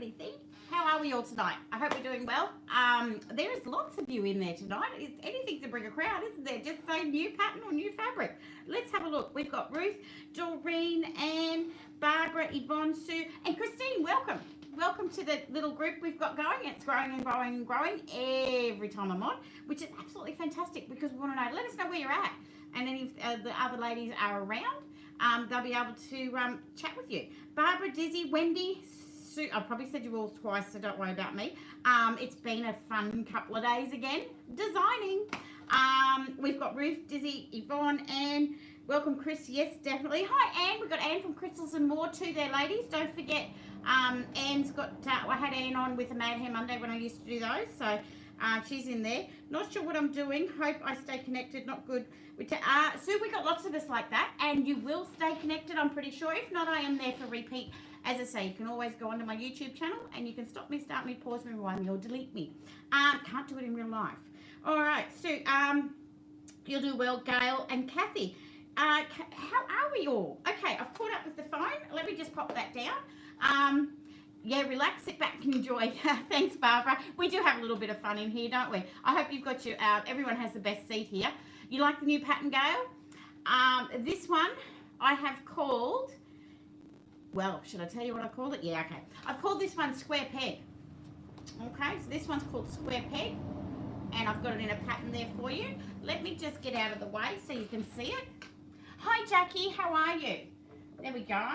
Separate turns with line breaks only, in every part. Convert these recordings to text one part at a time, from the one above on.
What do you think? How are we all tonight? I hope we're doing well. There is lots of you in there tonight. It's anything to bring a crowd, isn't there? Just say new pattern or new fabric. Let's have a look. We've got Ruth, Doreen, Anne, Barbara, Yvonne, Sue, and Christine. Welcome. Welcome to the little group we've got going. It's growing and growing and growing every time I'm on, which is absolutely fantastic because we want to know. Let us know where you're at. And then if the other ladies are around, they'll be able to chat with you. Barbara, Dizzy, Wendy, Sue, I probably said you all twice, so don't worry about me. It's been a fun couple of days again, designing. We've got Ruth, Dizzy, Yvonne, Anne. Welcome, Chris. Yes, definitely. Hi, Anne. We've got Anne from Crystals and More too there, ladies. Don't forget, Anne's got, I had Anne on with a Mad Hair Monday when I used to do those, so she's in there. Not sure what I'm doing. Hope I stay connected. Not good. Sue, we got lots of us like that, and you will stay connected, I'm pretty sure. If not, I am there for repeat. As I say, you can always go onto my YouTube channel, and you can stop me, start me, pause me, rewind me, or delete me. Can't do it in real life. All right, Sue, you'll do well, Gail and Kathy. How are we all? Okay, I've caught up with the phone. Let me just pop that down. Yeah, relax, sit back and enjoy. Thanks, Barbara. We do have a little bit of fun in here, don't we? I hope you've got your, everyone has the best seat here. You like the new pattern, Gail? This one I have called, well, should I tell you what I called it? Yeah, okay. I've called this one Square Peg. Okay, so this one's called Square Peg, and I've got it in a pattern there for you. Let me just get out of the way so you can see it. Hi, Jackie, how are you? There we go.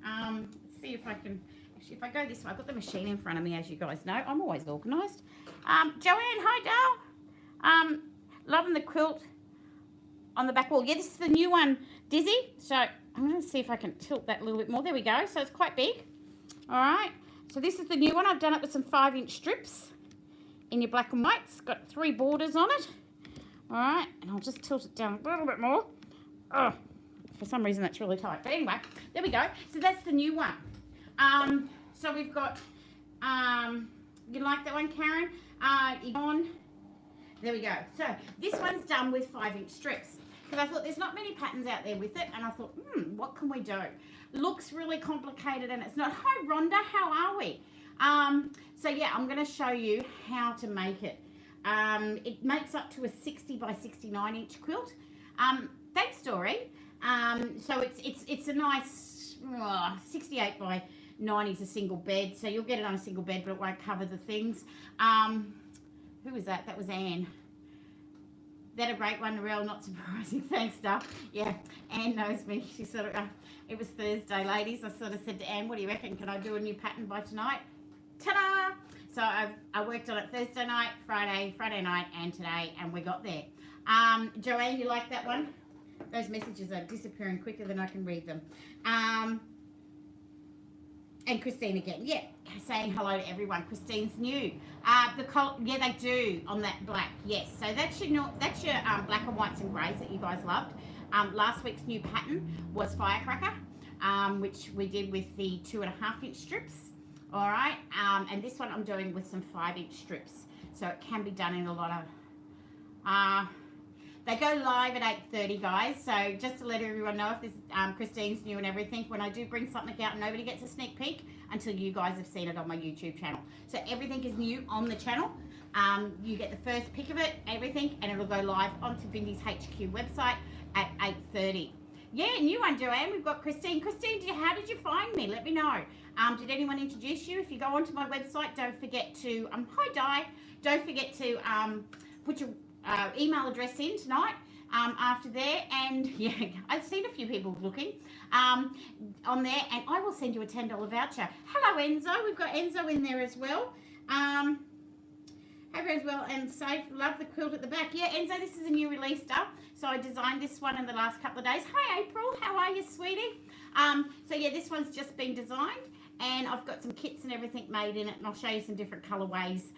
Let's see if I can, actually, if I go this way, I've got the machine in front of me, as you guys know. I'm always organised. Joanne, hi, Dale. Loving the quilt on the back wall. Yeah, this is the new one, Dizzy. So I'm going to see if I can tilt that a little bit more. There we go. So it's quite big. All right. So this is the new one. I've done it with some 5-inch strips in your black and white. It's got 3 borders on it. All right. And I'll just tilt it down a little bit more. Oh, for some reason that's really tight. But anyway, there we go. So that's the new one. So we've got, you like that one, Karen? Yvonne. There we go. So this one's done with 5-inch strips because I thought there's not many patterns out there with it, and I thought, what can we do? Looks really complicated, and it's not. Hi, Rhonda, how are we? So yeah, I'm going to show you how to make it. It makes up to a 60 by 69 inch quilt. Thanks, Dory. So it's a nice 68 by 90 is a single bed, so you'll get it on a single bed, but it won't cover the things. Who was that? That was Anne. That a great one, Narelle, not surprising. Thanks, stuff. Yeah, Anne knows me. She sort of, it was Thursday, ladies. I sort of said to Anne, what do you reckon? Can I do a new pattern by tonight? Ta-da! So I worked on it Thursday night, Friday night, and today, and we got there. Joanne, you like that one? Those messages are disappearing quicker than I can read them. And Christine again, yeah, saying hello to everyone. Christine's new. Yeah, they do on that black. Yes, so that's your black and whites and greys that you guys loved. Last week's new pattern was Firecracker, which we did with the 2.5-inch strips. All right, and this one I'm doing with some 5-inch strips, so it can be done in a lot of. They go live at 8:30, guys, so just to let everyone know, if this Christine's new and everything, when I do bring something out, nobody gets a sneak peek until you guys have seen it on my YouTube channel. So everything is new on the channel. You get the first pick of it, everything, and it'll go live onto Bindy's HQ website at 8:30. Yeah, new one, Joanne. We've got Christine. Christine, how did you find me? Let me know. Did anyone introduce you? If you go onto my website, don't forget to, hi, Di. Don't forget to put your email address in tonight after there, and yeah, I've seen a few people looking on there, and I will send you a $10 voucher. Hello, Enzo. We've got Enzo in there as well. Hope as well and safe. Love the quilt at the back. Yeah, Enzo, this is a new release stuff, so I designed this one in the last couple of days. Hi, April. How are you, sweetie? So yeah, this one's just been designed, and I've got some kits and everything made in it, and I'll show you some different colorways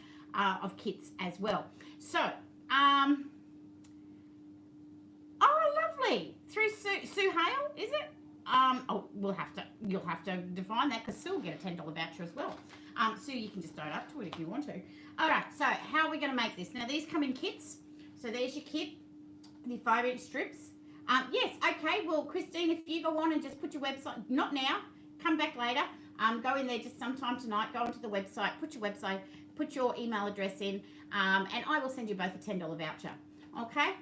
of kits as well. So oh, lovely. Through Sue Hale, is it? Oh, you'll have to define that, because Sue will get a $10 voucher as well. Sue, you can just donate up to it if you want to. All right, so how are we going to make this? Now, these come in kits. So there's your kit, the 5-inch strips. Yes, okay, well, Christine, if you go on and just put your website, not now, come back later. go in there just sometime tonight, go onto the website, put your email address in, and I will send you both a $10 voucher. Okay?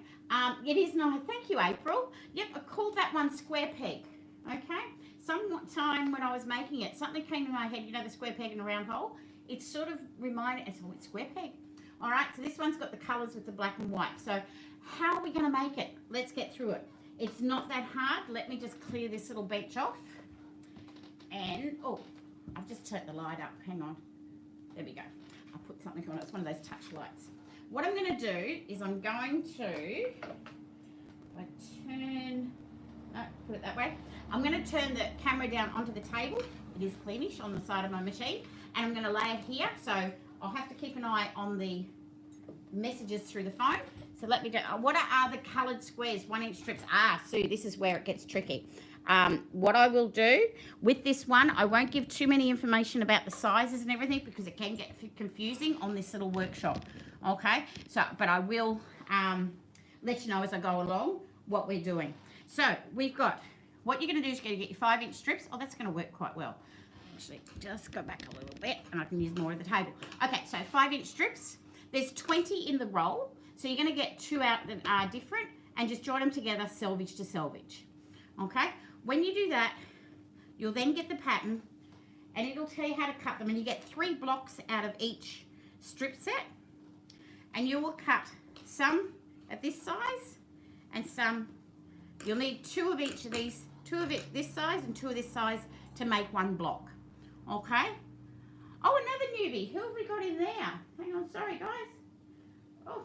It is nice. Thank you, April. Yep, I called that one square peg. Okay? Sometime when I was making it, something came to my head, you know, the square peg and a round hole. It sort of reminded, it's square peg. All right, so this one's got the colours with the black and white. So how are we going to make it? Let's get through it. It's not that hard. Let me just clear this little bench off. And, oh, I've just turned the light up. Hang on. There we go. I'll put something on it. It's one of those touch lights. What I'm going to do is I'm going to, put it that way. I'm going to turn the camera down onto the table. It is cleanish on the side of my machine. And I'm going to lay it here. So I'll have to keep an eye on the messages through the phone. So let me do, what are the coloured squares, 1-inch strips? Sue, this is where it gets tricky. What I will do with this one, I won't give too many information about the sizes and everything because it can get confusing on this little workshop. Okay, so, but I will let you know as I go along what we're doing. So we've got, what you're going to do is you're going to get your 5-inch strips. Oh, that's going to work quite well. Actually, just go back a little bit and I can use more of the table. Okay, so 5-inch strips. There's 20 in the roll. So you're going to get 2 out that are different and just join them together selvage to selvage. Okay, when you do that, you'll then get the pattern and it'll tell you how to cut them. And you get 3 blocks out of each strip set. And you will cut some at this size and some, you'll need 2 of each of these, 2 of it this size and 2 of this size to make 1 block. Okay. Oh, another newbie. Who have we got in there? Hang on, sorry guys. Oh,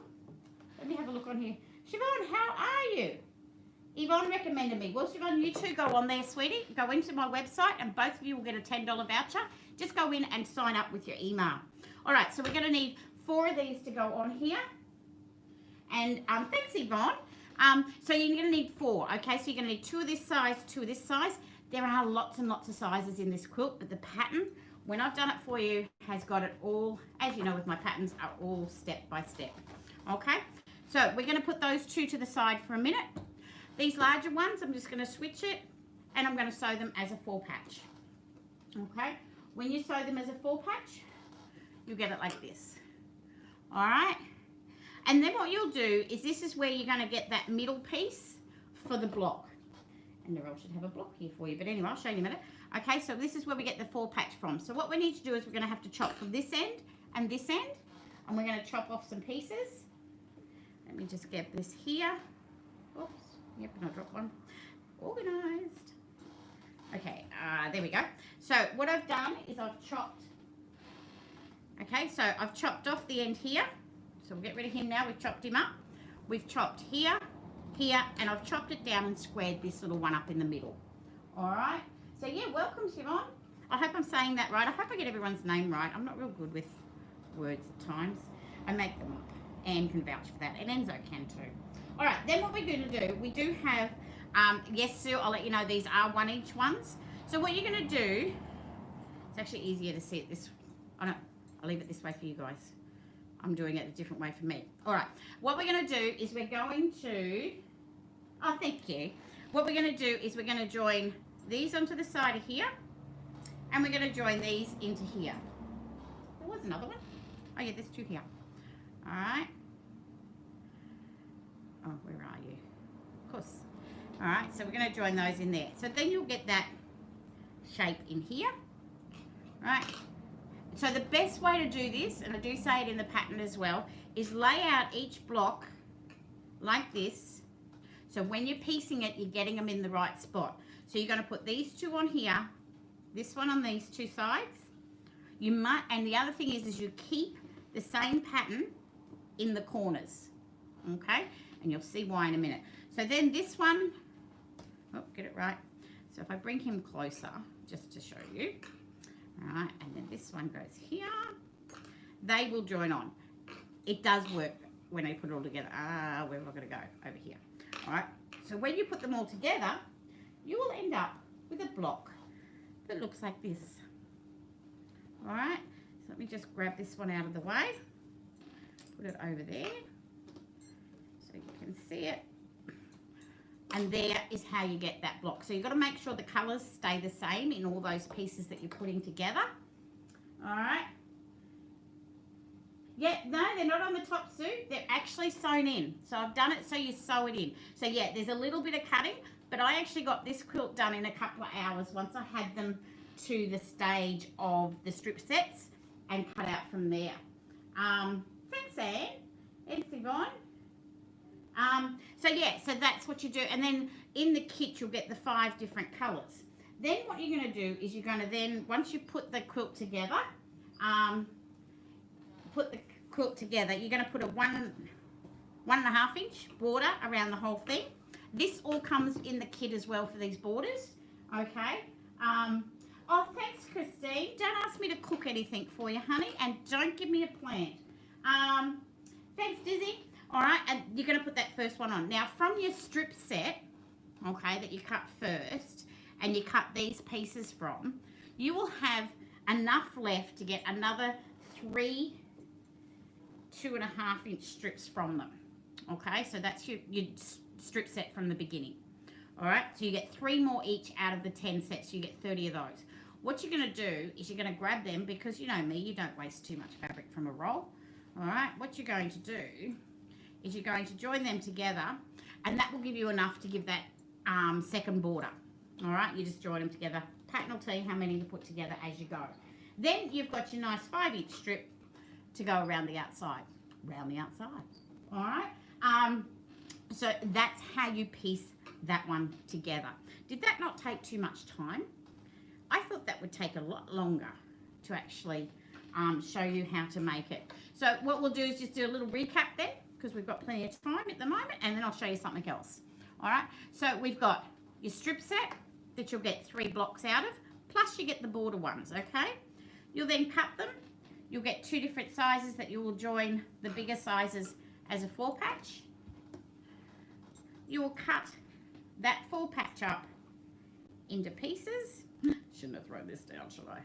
let me have a look on here. Siobhan, how are you? Yvonne recommended me. Well, Siobhan, you two go on there, sweetie. Go into my website and both of you will get a $10 voucher. Just go in and sign up with your email. All right, so we're going to need 4 of these to go on here. And thanks, Yvonne. So you're going to need 4, okay? So you're going to need 2 of this size, 2 of this size. There are lots and lots of sizes in this quilt, but the pattern, when I've done it for you, has got it all, as you know with my patterns, are all step by step, okay? So we're going to put those 2 to the side for a minute. These larger ones, I'm just going to switch it, and I'm going to sew them as a 4 patch, okay? When you sew them as a 4 patch, you'll get it like this, all right? And then what you'll do is this is where you're going to get that middle piece for the block. And the roll should have a block here for you. But anyway, I'll show you in a minute. Okay, so this is where we get the 4 patch from. So what we need to do is we're going to have to chop from this end and this end. And we're going to chop off some pieces. Let me just get this here. Oops. Yep, and I dropped one. Organised. Okay, there we go. So what I've done is I've chopped. Okay, so I've chopped off the end here. So we'll get rid of him now. We've chopped him up. We've chopped here, here, and I've chopped it down and squared this little one up in the middle. All right. So yeah, welcome, Siobhan. I hope I'm saying that right. I hope I get everyone's name right. I'm not real good with words at times. I make them up. Anne can vouch for that, and Enzo can too. All right. Then what we're going to do, we do have, yes, Sue, I'll let you know these are 1-inch ones. So what you're going to do, it's actually easier to see it this. I'll leave it this way for you guys. I'm doing it a different way for me. All right. What we're going to do is we're going to, oh, thank you. What we're going to do is we're going to join these onto the side of here, and we're going to join these into here. There was another one. Oh, yeah, there's 2 here. All right. Oh, where are you? Of course. All right, so we're going to join those in there. So then you'll get that shape in here, right? So the best way to do this, and I do say it in the pattern as well, is lay out each block like this. So when you're piecing it, you're getting them in the right spot. So you're going to put these 2 on here, this one on these 2 sides. You might, and the other thing is you keep the same pattern in the corners, okay? And you'll see why in a minute. So then this one, oh, get it right. So if I bring him closer, just to show you. All right, and then this one goes here. They will join on. It does work when I put it all together. Where am I going to go? Over here. All right, so when you put them all together, you will end up with a block that looks like this. All right, so let me just grab this one out of the way. Put it over there so you can see it. And there is how you get that block. So you've got to make sure the colours stay the same in all those pieces that you're putting together. All right. Yeah, no, they're not on the top, Sue. They're actually sewn in. So I've done it so you sew it in. So yeah, there's a little bit of cutting, but I actually got this quilt done in a couple of hours once I had them to the stage of the strip sets and cut out from there. Thanks, Anne. Thanks, Yvonne. So yeah, so that's what you do. And then in the kit, you'll get the 5 different colours. Then what you're going to do is you're going to then, once you put the quilt together, you're going to put a 1.5 inch border around the whole thing. This all comes in the kit as well for these borders. Okay. Oh, thanks, Christine. Don't ask me to cook anything for you, honey, and don't give me a plant. Thanks, Dizzy. All right, and you're going to put that first one on. Now, from your strip set, okay, that you cut first, and you cut these pieces from, you will have enough left to get another 3 2.5 inch strips from them. Okay, so that's your strip set from the beginning. All right, so you get 3 more each out of the 10 sets, so you get 30 of those. What you're going to do is you're going to grab them, because you know me, you don't waste too much fabric from a roll. All right, what you're going to do is you're going to join them together, and that will give you enough to give that second border. All right, you just join them together. Pattern will tell you how many to put together as you go. Then you've got your nice 5 inch strip to go around the outside. Around the outside. All right. So that's how you piece that one together. Did that not take too much time? I thought that would take a lot longer to actually show you how to make it. So what we'll do is just do a little recap then, because we've got plenty of time at the moment, and then I'll show you something else. All right, so we've got your strip set that you'll get 3 blocks out of, plus you get the border ones, okay? You'll then cut them. You'll get 2 different sizes that you will join the bigger sizes as a 4 patch. You will cut that 4 patch up into pieces. Shouldn't have thrown this down, should I?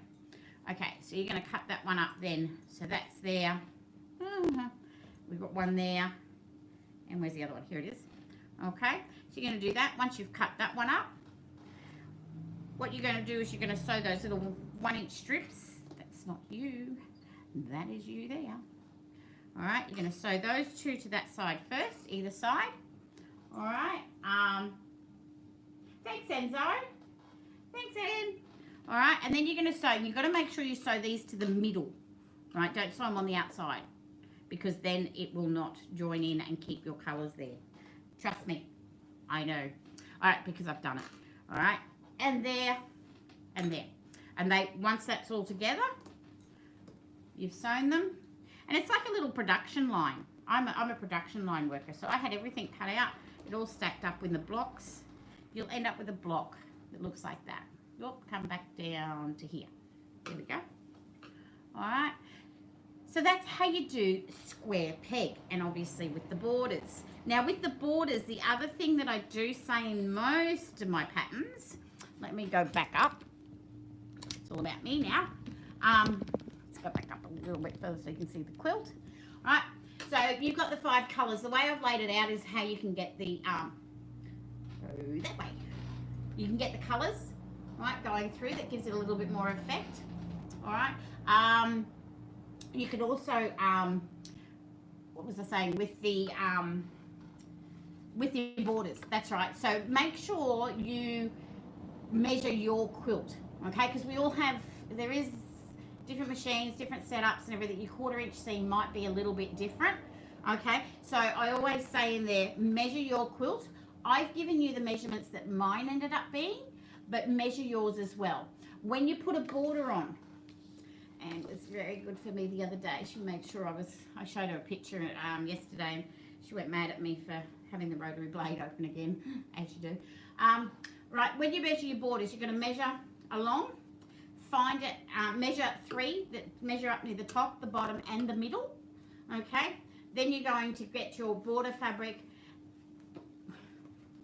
Okay, so you're going to cut that one up then. So that's there. We've got one there. And where's the other one? Here it is. Okay, so you're going to do that. Once you've cut that one up, what you're going to do is you're going to sew those little 1 inch strips. That's not you. That is you there. All right, you're going to sew those 2 to that side first, either side. All right. Thanks, Enzo. Thanks, Anne. All right, and then you're going to sew. You've got to make sure you sew these to the middle. All right, don't sew them on the outside, because then it will not join in and keep your colours there. Trust me, I know. All right, because I've done it. All right, and there, and there. And once that's all together, you've sewn them. And it's like a little production line. I'm a production line worker, so I had everything cut out. It all stacked up in the blocks. You'll end up with a block that looks like that. Look, come back down to here. There we go. All right. So that's how you do square peg, and obviously with the borders. Now with the borders, the other thing that I do say in most of my patterns, let me go back up. It's all about me now. Let's go back up a little bit further so you can see the quilt. All right. So you've got the 5 colours. The way I've laid it out is how you can get the, go that way. You can get the colours, right, going through. That gives it a little bit more effect. All right. You could also, what was I saying, with the borders. That's right. So make sure you measure your quilt, okay? Because we all have, there is different machines, different setups and everything. Your 1/4 inch seam might be a little bit different, okay? So I always say in there, measure your quilt. I've given you the measurements that mine ended up being, but measure yours as well. When you put a border on, and it was very good for me the other day, she made sure I showed her a picture yesterday, and she went mad at me for having the rotary blade open again, as you do. Right, when you measure your borders, you're going to measure along, find it, measure 3, measure up near the top, the bottom and the middle, okay? Then you're going to get your border fabric,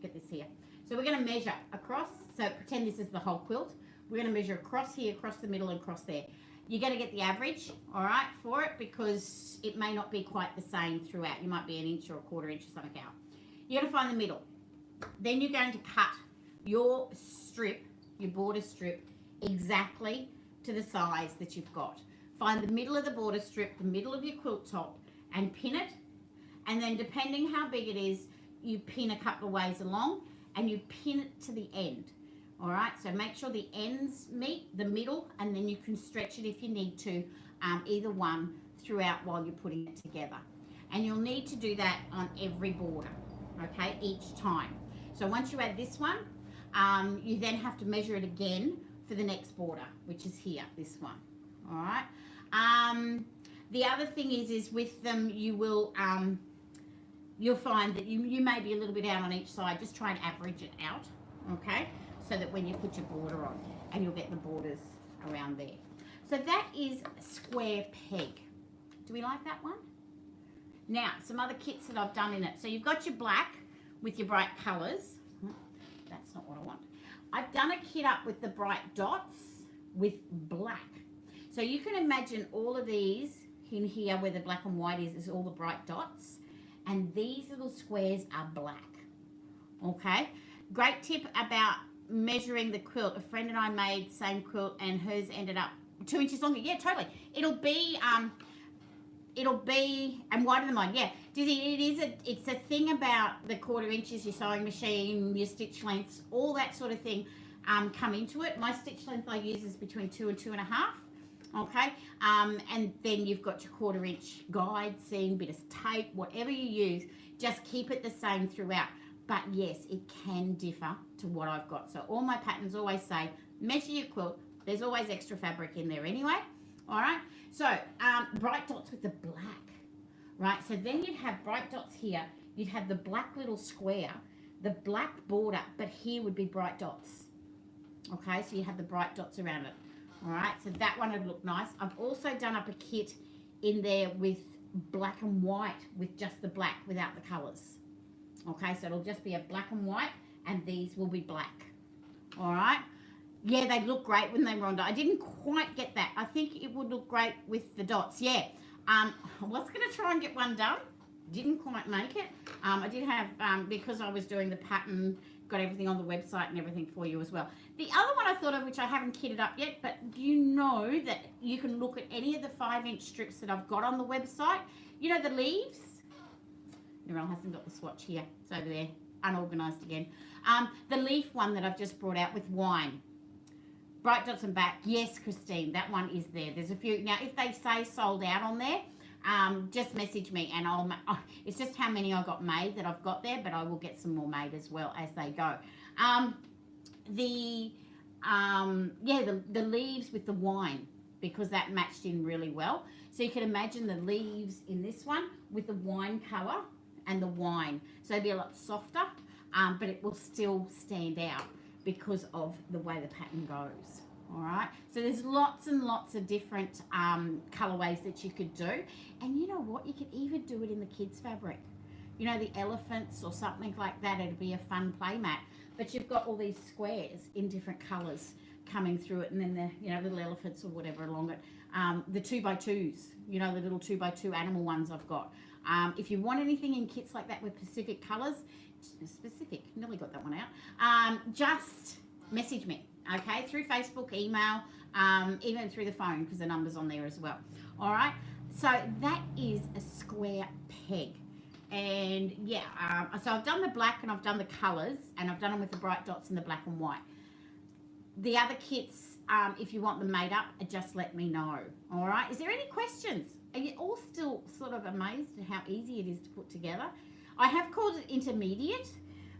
get this here. So we're going to measure across, so pretend this is the whole quilt. We're going to measure across here, across the middle and across there. You're going to get the average, all right, for it, because it may not be quite the same throughout. You might be 1 inch or 1/4 inch or something out. You're going to find the middle, Then you're going to cut your strip, your border strip, exactly to the size that you've got. Find the middle of the border strip, the middle of your quilt top, and pin it. And then depending how big it is, you pin a couple of ways along and you pin it to the end. All right, so make sure the ends meet the middle, and then you can stretch it if you need to, either one throughout while you're putting it together. And you'll need to do that on every border, okay, each time. So once you add this one, you then have to measure it again for the next border, which is here, this one. All right. The other thing is with them, you will you'll find that you may be a little bit out on each side. Just try and average it out, okay, so that when you put your border on, and you'll get the borders around there. So that is square peg. Do we like that one? Now, some other kits that I've done in it. So you've got your black with your bright colours. That's not what I want. I've done a kit up with the bright dots with black. So you can imagine all of these in here where the black and white is all the bright dots. And these little squares are black. Okay? Great tip about measuring the quilt. A friend and I made same quilt and hers ended up 2 inches longer. Yeah, totally. It'll be and wider than mine. Yeah, Dizzy, it's a thing about the 1/4 inches, your sewing machine, your stitch lengths, all that sort of thing come into it. My stitch length I use is between 2 and 2.5. Okay, and then you've got your 1/4 inch guide, seam, bit of tape, whatever you use, just keep it the same throughout. But yes, it can differ to what I've got. So all my patterns always say, measure your quilt. There's always extra fabric in there anyway. All right, so bright dots with the black, right? So then you'd have bright dots here. You'd have the black little square, the black border, but here would be bright dots. Okay, so you have the bright dots around it. All right, so that one would look nice. I've also done up a kit in there with black and white, with just the black without the colours. Okay, so it'll just be a black and white, and these will be black. All right. Yeah, they look great when they were on. I didn't quite get that. I think it would look great with the dots. Yeah. I was going to try and get one done. Didn't quite make it. I did have, because I was doing the pattern, got everything on the website and everything for you as well. The other one I thought of, which I haven't kitted up yet, but you know that you can look at any of the 5-inch strips that I've got on the website. You know the leaves? Narelle hasn't got the swatch here. It's over there, unorganised again. The leaf one that I've just brought out with wine. Bright dots and back. Yes, Christine, that one is there. There's a few. Now, if they say sold out on there, just message me and it's just how many I got made that I've got there, but I will get some more made as well as they go. The leaves with the wine, because that matched in really well. So you can imagine the leaves in this one with the wine colour and the wine. So it'll be a lot softer, but it will still stand out because of the way the pattern goes. All right, so there's lots and lots of different colorways that you could do. And you know what, you could even do it in the kids fabric, you know, the elephants or something like that. It'd be a fun play mat, but you've got all these squares in different colors coming through it, and then the, you know, little elephants or whatever along it. The 2x2s, you know, the little 2x2 animal ones I've got. If you want anything in kits like that with specific colors, nearly got that one out, just message me, okay, through Facebook, email, even through the phone, because the number's on there as well. All right, so that is a square peg. And yeah, so I've done the black and I've done the colors, and I've done them with the bright dots and the black and white. The other kits, if you want them made up, just let me know. All right, is there any questions? Are you all still sort of amazed at how easy it is to put together? I have called it intermediate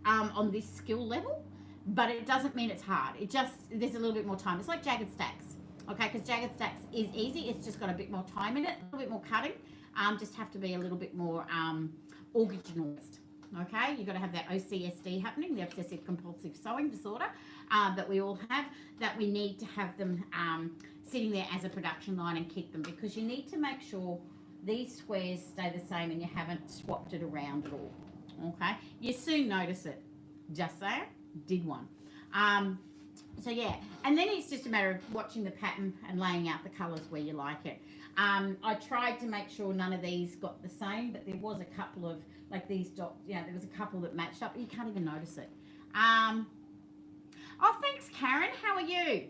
on this skill level, but it doesn't mean it's hard. It just, there's a little bit more time. It's like jagged stacks, okay? Because jagged stacks is easy. It's just got a bit more time in it, a little bit more cutting. Just have to be a little bit more organized, okay? You've got to have that OCSD happening, the obsessive compulsive sewing disorder that we all have, that we need to have them sitting there as a production line and keep them, because you need to make sure these squares stay the same and you haven't swapped it around at all, okay? You soon notice it. Just saying, did one. So yeah, and then it's just a matter of watching the pattern and laying out the colours where you like it. I tried to make sure none of these got the same, but there was a couple of, like these dots, there was a couple that matched up. You can't even notice it. Oh, thanks, Karen. How are you?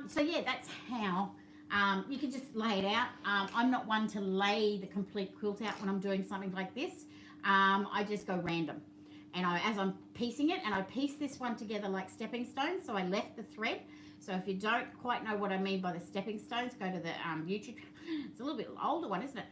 So yeah, that's how you can just lay it out. I'm not one to lay the complete quilt out when I'm doing something like this. I just go random. And as I'm piecing it, and I piece this one together like stepping stones, so I left the thread. So if you don't quite know what I mean by the stepping stones, go to the YouTube. It's a little bit older one, isn't it?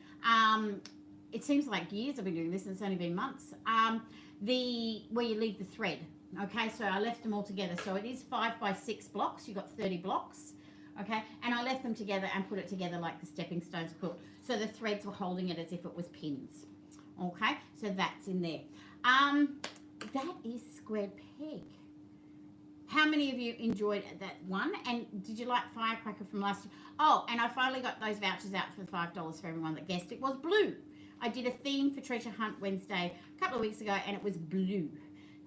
It seems like years I've been doing this, and it's only been months. Where you leave the thread. Okay, so I left them all together. So it is 5 by 6 blocks. You've got 30 blocks. Okay, and I left them together and put it together like the stepping stones quilt. So the threads were holding it as if it was pins. Okay, so that's in there. That is Squared Peg. How many of you enjoyed that one? And did you like Firecracker from last year? Oh, and I finally got those vouchers out for $5 for everyone that guessed. It was blue. I did a theme for Treasure Hunt Wednesday a couple of weeks ago, and it was blue.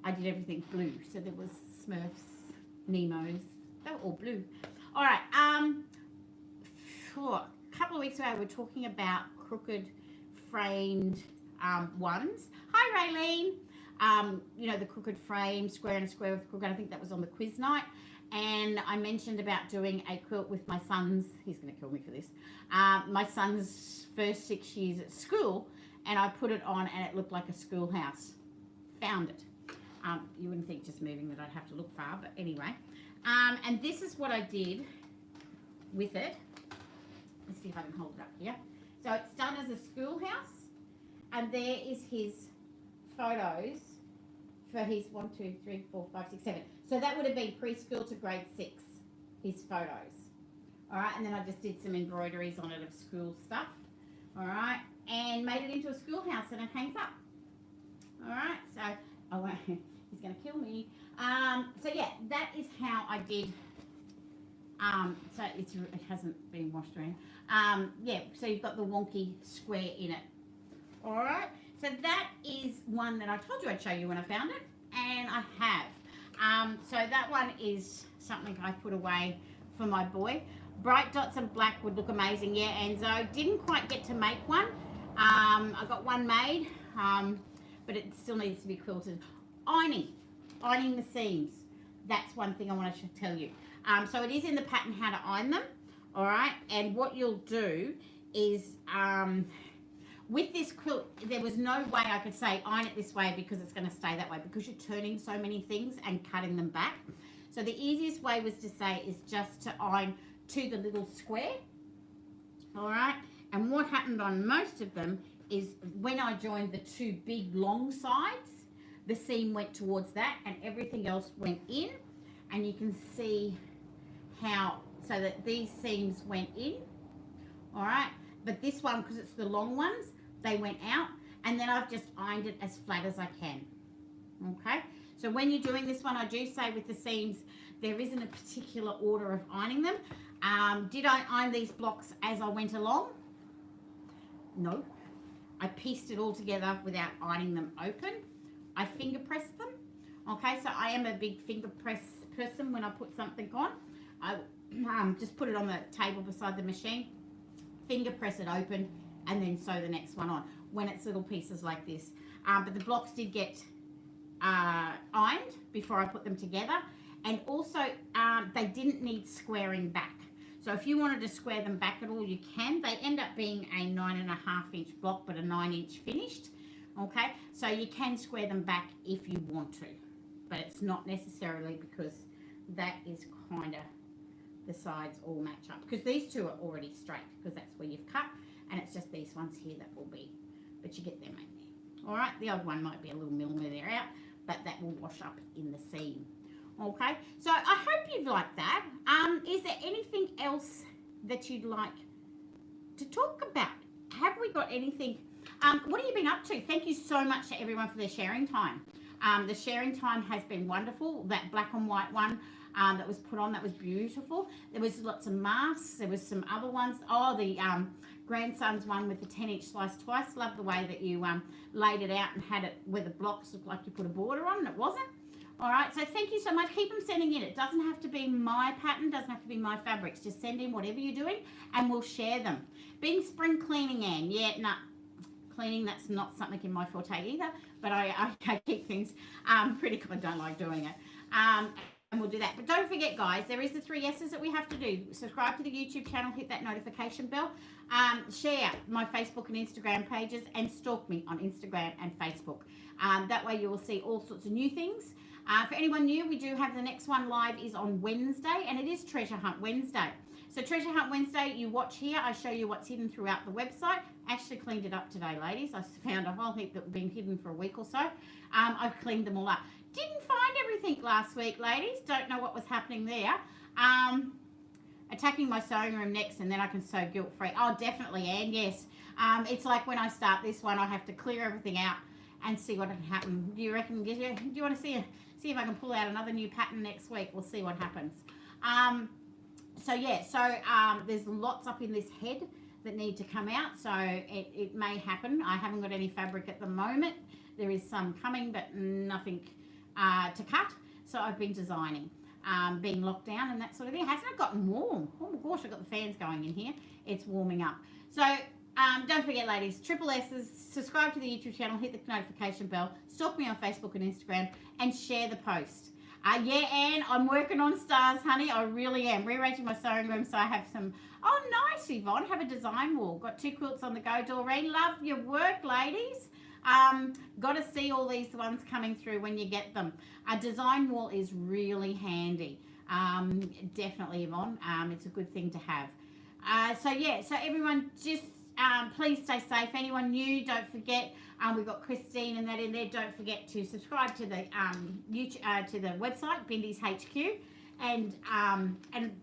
I did everything blue. So there was Smurfs, Nemos. They were all blue. All right. A couple of weeks ago, we were talking about crooked framed ones. Hi, Raylene. The crooked frame, square and a square with crooked. I think that was on the quiz night. And I mentioned about doing a quilt with my son's, he's going to kill me for this, my son's first 6 years at school, and I put it on and it looked like a schoolhouse. Found it. You wouldn't think just moving that I'd have to look far, but anyway. And this is what I did with it. Let's see if I can hold it up here. So it's done as a schoolhouse, and there is his photos for his 1, 2, 3, 4, 5, 6, 7. So that would have been preschool to grade 6, his photos. All right, and then I just did some embroideries on it of school stuff. All right, and made it into a schoolhouse, and it hangs up. All right, so he's going to kill me. So yeah, that is how I did. So it hasn't been washed or anything. Yeah, so you've got the wonky square in it. All right. So that is one that I told you I'd show you when I found it, and I have. So that one is something I put away for my boy. Bright dots and black would look amazing, yeah, Enzo. Didn't quite get to make one. I got one made, but it still needs to be quilted. Ironing the seams. That's one thing I want to tell you. So it is in the pattern how to iron them, all right? And what you'll do is... with this quilt, there was no way I could say iron it this way because it's going to stay that way, because you're turning so many things and cutting them back. So the easiest way was to say is just to iron to the little square, all right? And what happened on most of them is when I joined the two big long sides, the seam went towards that and everything else went in. And you can see how, so that these seams went in, all right? But this one, because it's the long ones, they went out, and then I've just ironed it as flat as I can. Okay, so when you're doing this one, I do say with the seams, there isn't a particular order of ironing them. Did I iron these blocks as I went along? No. I pieced it all together without ironing them open. I finger pressed them. Okay, so I am a big finger press person when I put something on. I just put it on the table beside the machine, finger press it open, and then sew the next one on when it's little pieces like this. But the blocks did get ironed before I put them together, and also they didn't need squaring back. So if you wanted to square them back at all, you can. They end up being a 9.5-inch block, but a 9-inch finished. Okay, so you can square them back if you want to, but it's not necessarily, because that is kind of the sides all match up, because these two are already straight because that's where you've cut, and it's just these ones here that will be, but you get them in there. All right, the odd one might be a little millimetre out, but that will wash up in the seam. Okay, so I hope you've liked that. Is there anything else that you'd like to talk about? Have we got anything? What have you been up to? Thank you so much to everyone for their sharing time. The sharing time has been wonderful. That black and white one that was put on, that was beautiful. There was lots of masks. There was some other ones. Oh, the grandson's one with the 10-inch slice twice. Love the way that you laid it out and had it where the blocks looked like you put a border on, and it wasn't. All right, so thank you so much. Keep them sending in. It doesn't have to be my pattern, doesn't have to be my fabrics. Just send in whatever you're doing and we'll share them. Being spring cleaning, Anne. Yeah, no, cleaning, that's not something in my forte either, but I keep things pretty cool. I don't like doing it. And we'll do that. But don't forget, guys, there is the 3 S's that we have to do. Subscribe to the YouTube channel, hit that notification bell, share my Facebook and Instagram pages, and stalk me on Instagram and Facebook. That way you will see all sorts of new things. For anyone new, we do have the next one live is on Wednesday, and it is Treasure Hunt Wednesday. So Treasure Hunt Wednesday, you watch here. I show you what's hidden throughout the website. Actually cleaned it up today, ladies. I found a whole heap that had been hidden for a week or so. I've cleaned them all up. Didn't find everything last week, ladies. Don't know what was happening there. Attacking my sewing room next, and then I can sew guilt-free. Oh, definitely, Anne, yes. It's like when I start this one, I have to clear everything out and see what can happen. Do you reckon, do you want to see if I can pull out another new pattern next week? We'll see what happens. There's lots up in this head that need to come out, so it may happen. I haven't got any fabric at the moment. There is some coming, but nothing to cut, so I've been designing, being locked down and that sort of thing. Hasn't it gotten warm? Oh my gosh, I've got the fans going in here. It's warming up. So don't forget, ladies, triple S's, subscribe to the YouTube channel, hit the notification bell, stalk me on Facebook and Instagram, and share the post. Yeah, Anne, I'm working on stars, honey. I really am. Rearranging my sewing room so I have some... Oh, nice, Yvonne. Have a design wall. Got 2 quilts on the go, Doreen. Love your work, ladies. Got to see all these ones coming through when you get them. A design wall is really handy. Definitely, Yvonne. It's a good thing to have. So everyone just... please stay safe. Anyone new, don't forget, we've got Christine and that in there. Don't forget to subscribe to the YouTube, to the website, Bindy's HQ, and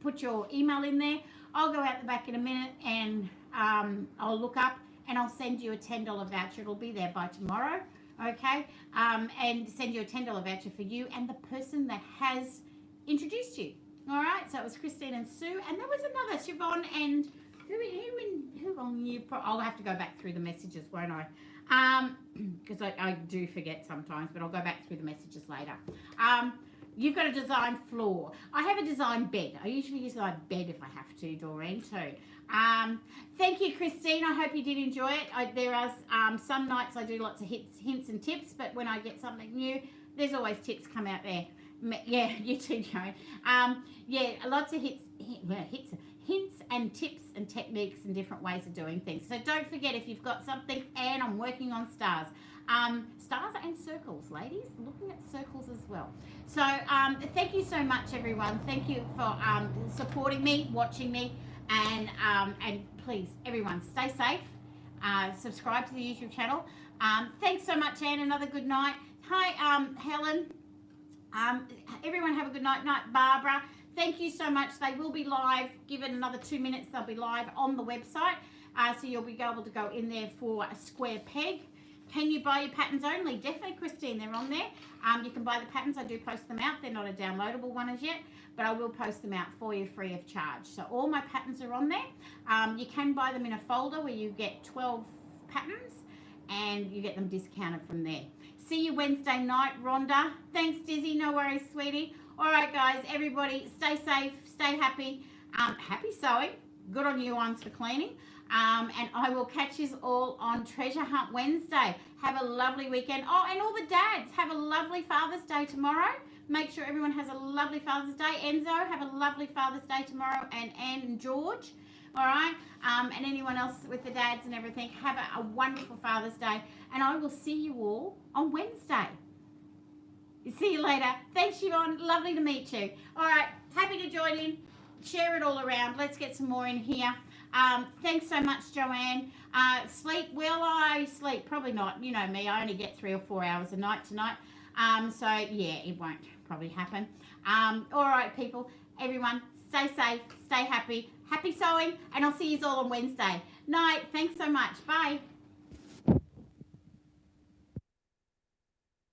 put your email in there. I'll go out the back in a minute and I'll look up and I'll send you a $10 voucher. It'll be there by tomorrow, okay? And send you a $10 voucher for you and the person that has introduced you. All right, so it was Christine and Sue, and there was another, Siobhan and... Who on you? I'll have to go back through the messages, won't I? Because I do forget sometimes, but I'll go back through the messages later. You've got a design floor. I have a design bed. I usually use my bed if I have to, Doreen, too. Thank you, Christine. I hope you did enjoy it. There are some nights I do lots of hints and tips, but when I get something new, there's always tips come out there. Yeah, you too, Joan. Lots of hints and tips and techniques and different ways of doing things. So don't forget, if you've got something, and I'm working on stars. Stars and circles, ladies. Looking at circles as well. So thank you so much, everyone. Thank you for supporting me, watching me, and please, everyone, stay safe. Subscribe to the YouTube channel. Thanks so much, Anne. Another good night. Hi, Helen. Everyone have a good night. Barbara. Thank you so much. They will be live. Give it another 2 minutes. They'll be live on the website. So you'll be able to go in there for a square peg. Can you buy your patterns only? Definitely, Christine. They're on there. You can buy the patterns. I do post them out. They're not a downloadable one as yet, but I will post them out for you free of charge. So all my patterns are on there. You can buy them in a folder where you get 12 patterns and you get them discounted from there. See you Wednesday night, Rhonda. Thanks, Dizzy. No worries, sweetie. All right, guys, everybody, stay safe, stay happy. Happy sewing. Good on you ones for cleaning. And I will catch you all on Treasure Hunt Wednesday. Have a lovely weekend. Oh, and all the dads, have a lovely Father's Day tomorrow. Make sure everyone has a lovely Father's Day. Enzo, have a lovely Father's Day tomorrow. And Anne and George. All right. And anyone else with the dads and everything, have a wonderful Father's Day. And I will see you all on Wednesday. See you later. Thanks, Siobhan. Lovely to meet you. All right. Happy to join in. Share it all around. Let's get some more in here. Thanks so much, Joanne. Sleep. Will I sleep? Probably not. You know me. I only get 3 or 4 hours a night tonight. So, yeah, it won't probably happen. All right, people. Everyone, stay safe. Stay happy. Happy sewing. And I'll see you all on Wednesday. Night. Thanks so much. Bye.